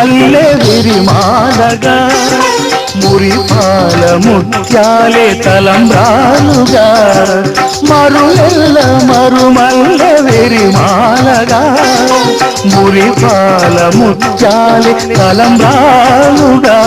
మరుమల్లె విరిమాలగా మురిపాల ముత్యాలే తలంబ్రాలుగా మరులెల్ల మరుమల్లె విరిమాలగా మురిపాల ముత్యాలే తలంబ్రాలుగా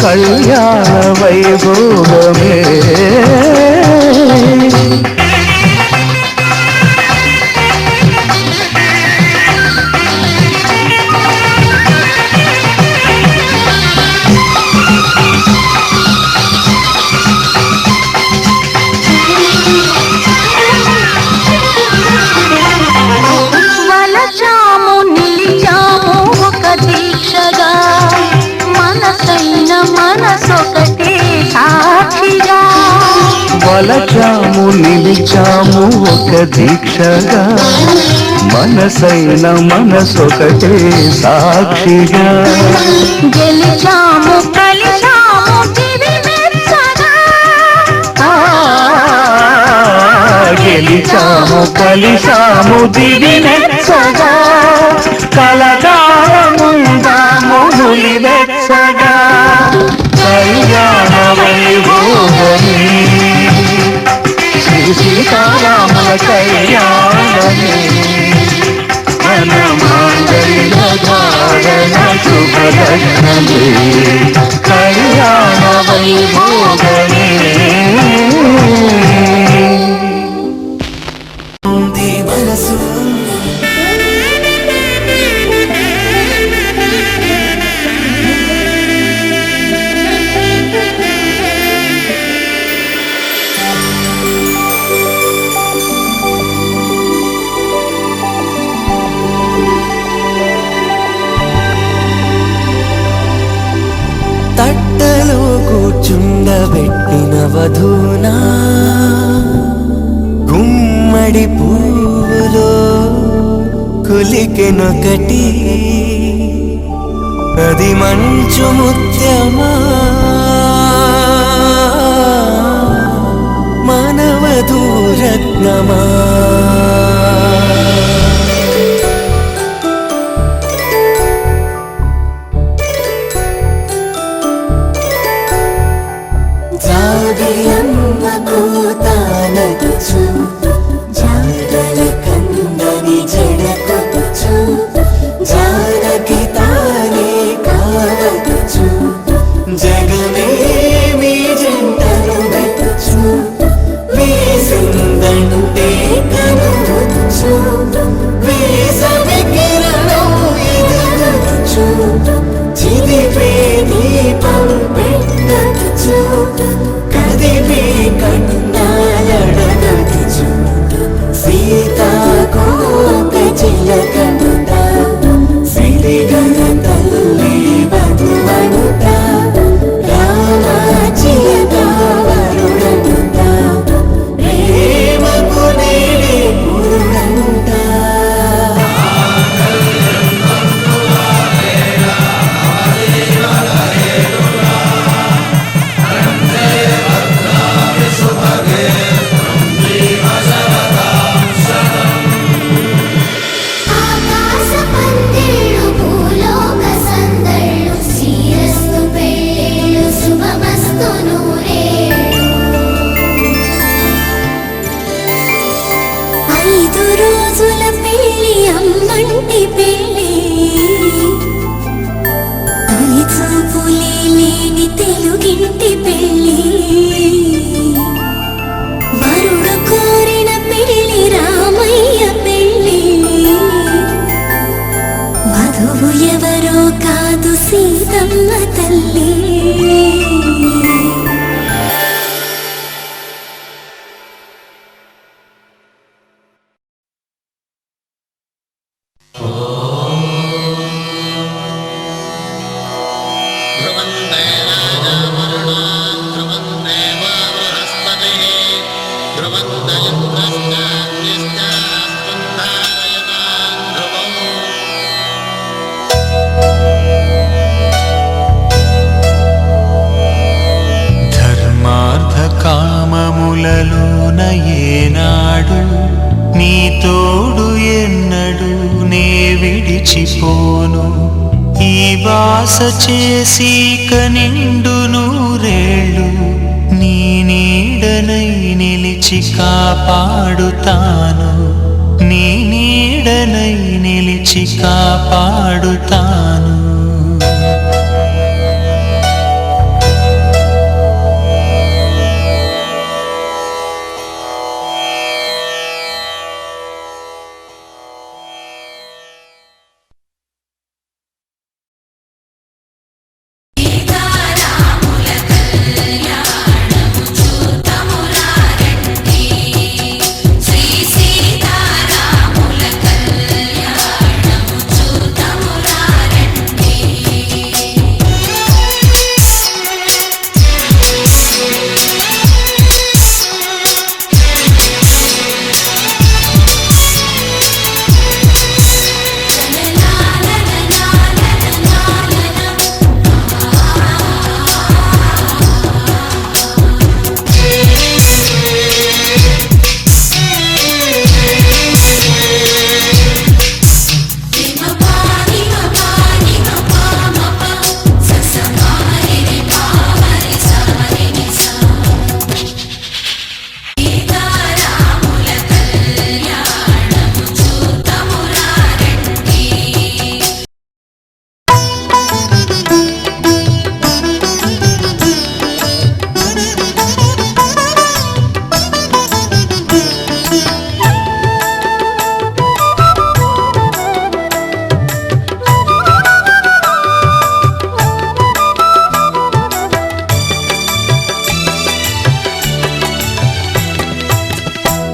కళ్యాణ వైభోగమే వలచాము నిలిచాము ఒక దీక్షగా మనసైన మనసొకటే సాక్షిగా గెలిచాము కలిచాము గెలిచాము కలిసాము దివి మెచ్చగా కలకాలముందాము నులి వెచ్చగా కళ్యాణ వైభోగమే శ్రీ సీతారాముల కళ్యాణమే మన మాంగళ్య ధారణ శుభలగ్నమే కళ్యాణ వైభోగమే తట్టలో కూర్చుండబెట్టిన వధూనా గుమ్మడి పూలో కులికెనొకటి అది మంచు ముత్యమా మానవధూరత్నమా సీతమ్మ తల్లి ధ్రువం దేవానామరుణాం ధ్రువం దేవ బాస చేసి కనిండు నూరేళ్ళు నీ నీడనై నిలిచి కాపాడుతాను, నీ నీడనై నిలిచి కాపాడుతాను.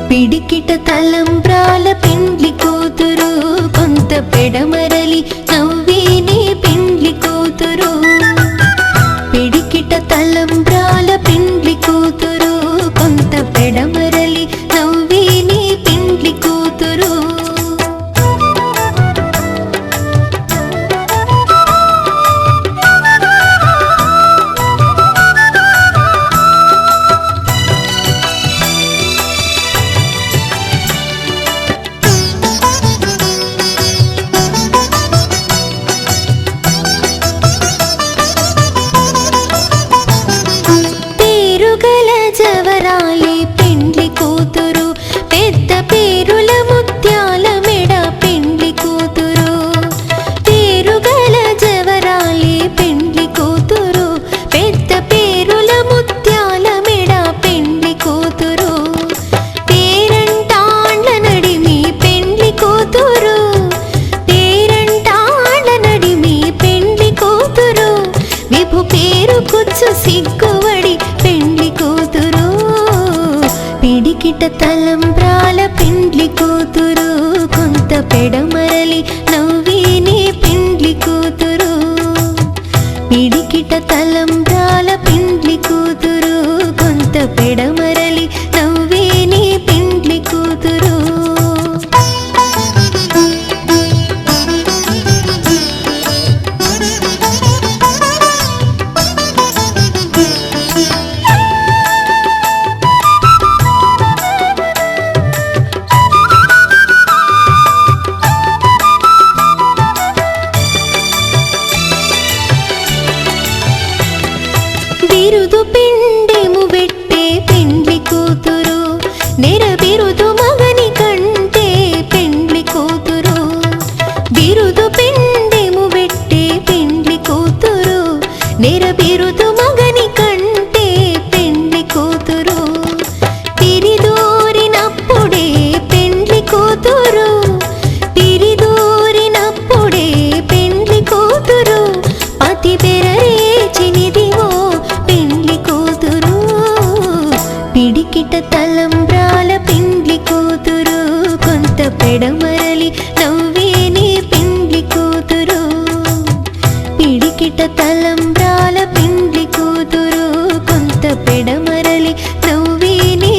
పిడికిట తలంబ్రాల పెండ్లి కూతురు, కొంత పెడమరలి నవ్వేనే పెండ్లి కూతురు. పిడికిట తలంబ్రాల పెండ్లి కూతురు, కొంత పెడమరలి నవ్వేనే పెండ్లి కూతురు. జవరాలే పెండ్లి కూతురు, పెద్ద పేరుల ముత్యాల మెడ పెండ్లి కూతురు. పేరుగల జవరాలే పెండ్లి కూతురు, పెద్ద పేరుల ముత్యాల మెడ పెండ్లి కూతురు. పేరంటాళ్ళ నడిమి పెండ్లి కూతురు, పేరంటాళ్ళ నడిమి పెండ్లి కూతురు. విభు పేరు కుచ్చు సిగ్గువడి పెండ్లి కూతురు. పిడికిట తలంబ్రాల పెండ్లి కూతురు, కొంత పెడమరలి నవ్వేనే పెండ్లి కూతురు. పిడికిట తలంబ్రాల పెండ్లి కూతురు, కొంత పెడమరలి నవ్వేనే పెండ్లి కూతురు. బిరుదు పిండెము పెట్టే పెండ్లి కూతురు, నెర బిరుదు మగని కంటే పెండ్లి కూతురు. బిరుదు పిండెము పెట్టే పెండ్లి కూతురు, నెర బిరుదు మగని కంటే పెండ్లి కూతురు. తిరిదూరినప్పుడే పెండ్లి కూతురు, తిరిదూరినప్పుడే పెండ్లి కూతురు. పతి బెరరేచినిదివో పెండ్లి కూతురు. పిడికిట తలంబ్రాల పెండ్లి కూతురు, కొంత పెడమరలి నవ్వేనే పెండ్లి కూతురు. పిడికిట తలంబ్రాల పెండ్లి కూతురు, కొంత పెడమరలి నవ్వేనే